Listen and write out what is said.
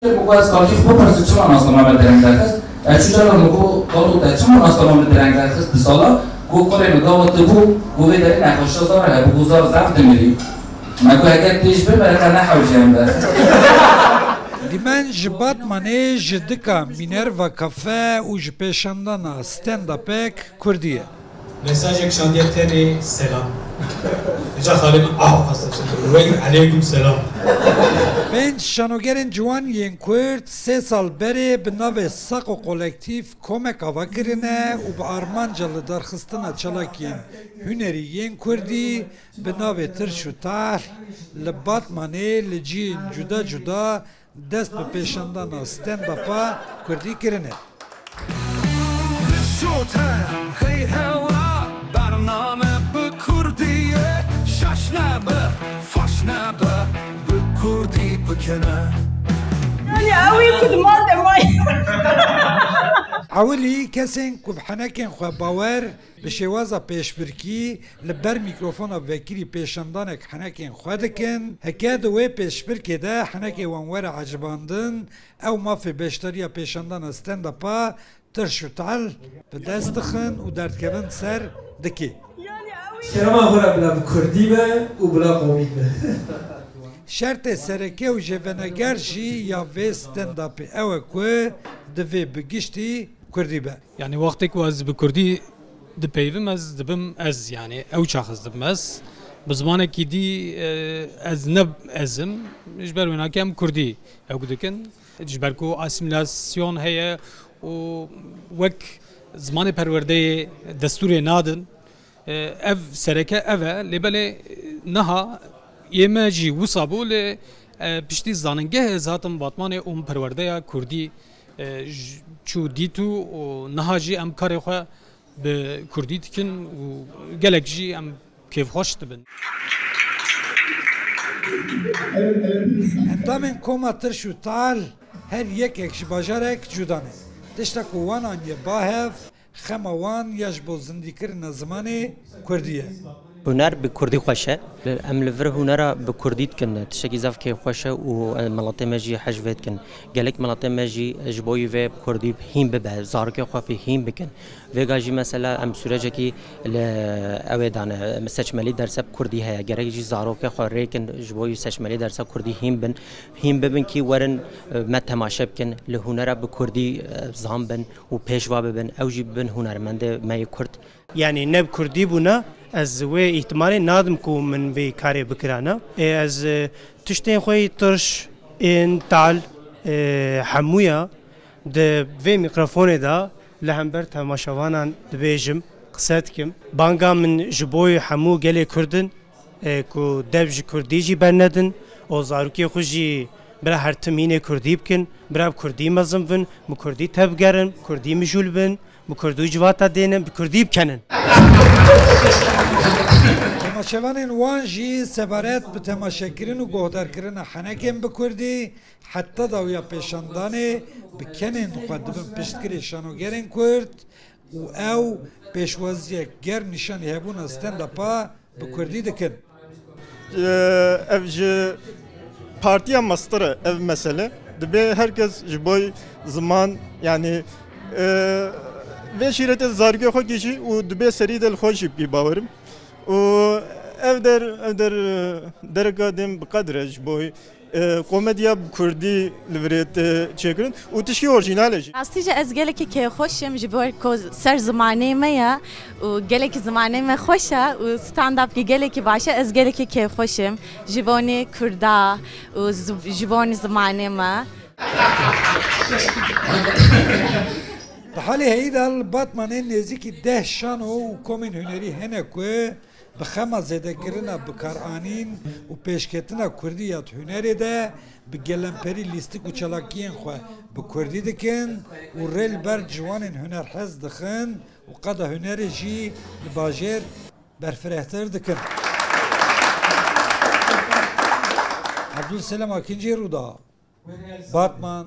Bu az kalki bu parası çıman aslında Mehmet Derengler'kız. Çocuklar bu kalıp da çıman aslında Mehmet Derengler'kız. Dışarıda bu kolay davatı bu ve derin akışlar var. Bu güzel zaf demiri. Ma bu hakikat değiş bir ben ne hawajım da. Dimen jibat mane jidika Minerva kafe u jpeşandana stand-up'ek Kurdiye. Mesajek şandiyetleri selam. Rica halim hastası. Ve aleyküm selam. Ben şanogerin ciwan yen Kurd 3 sal beri bi navê Saqo kolektif komek ava kirine û bi armancalı darxistina çalakiyên hunerî yên Kurdî bi navê Tirş û Tahl li Batmanê li ciyên cuda cuda dest bi pêşandana stand-up'a Kurdî kirine. عولی کسین که بحنکن خواه باور به شوازا پیشبرکی لبر میکروفونا وکیلی پیشندانک حنکن خواه دکن هکاد وی پیشبرکی ده حنک وانور عجباندن او ما فی بیشتریا پیشندان استندپا ترشوتال به دست دخن و دردکبن سر دکی شرما خورا بلا کردی به و بلا قومی به شرط سرکه و جوانگر جی یا وی ستنداپی اوه که دوی بگشتی کردی به يعني وقتك واز بكردي دبيفم از دبم از يعني او شخص دبم از بزمانك دي از نب ازم جبر ونا كم كردي او دكن جبركو اسيميلاسيون هي و وك زمان پرورده دستور نادن اف سركه اف لبل نها يماجي وصابو ل پشتی زاننگه ذاتم باتمان اون پرورده کردی چو دیتو و نهاجی ام کار خو به کردی تکن و گلک جی ام کیف خوش تبن اندامن کوما ترش و تال هر یک اکش باجارک جدانه تشتا کوان آنیه باهف خموان یش بو زندی کرن زمانی کردیه هنر به کردی خوشه ام لور هنر به کردی کن تشکی زاف که خوشه و ملت ماجی حجوت کن گلک ملت ماجی جبوی و کردی هیم به زارک خو به هیم بکن وگاجی مثلا ام سورج کی اویدانه سچملی درس کردی هیا گرک جی زارک خو ریکن جبوی سچملی درس کردی هیم ببن کی ورن مت تماشا بکن له هنر به کردی زام بن و پیشوا ببن او جی بن هنرمند مای کرد يعني نب كردي بونا از وی احتمال نادم کو من وی کاری بکرانه از تشتین خوی ترش این تال حمویا د وی میکروفون دا لهمبر تماشاوانان دبیجم قصد کم بانگا من جبوی حمو گلی کردن کو دبج کردی جی برندن او زاروکی خوشی برا هر تمین کردی بکن برا کردی مزم بن مکردی تبگرن کردی مجول بن مکردوی جواتا دینن بکردی بکنن تماشاوانین وان جی سبارت به تماشاکرین و گهدارکرین حنکن بکردی حتی داویا پیشاندانه بکنین خود بن پشتگری شانوگرین کرد و او پیشوازی گر نشانی هبون استندپا بکردی دکن ev ji partiya mastıra ev mesele dibe herkes ji boy zaman yani ve şirete zargı xo geçi u dibe seri del xoş bi bavarım u evder derga dem bqadre ji boy komedya kurdی لوريت چکرن و تشکی اورجیناله جی استیجا از گله که خوشم جبر کو سر زمانه میا و گله که زمانه ما خوشه و ستاند اپ گله که باشه از گله که خوشم جوانی کردا و جوانی زمانه ما بحالی هیدال باتمان نزدیکی 10 شان و کومین هنری هنه که بخما زده کردن بکارانین و پیشکتنا کردیات هنری ده بگلمپری لیستی کوچلاکین خو بکردی دکن و ریل بر جوانین هنر حز دخن و قدا هنری جی باجر برفرهتر دکن عبدالسلام اکنجی رودا باتمان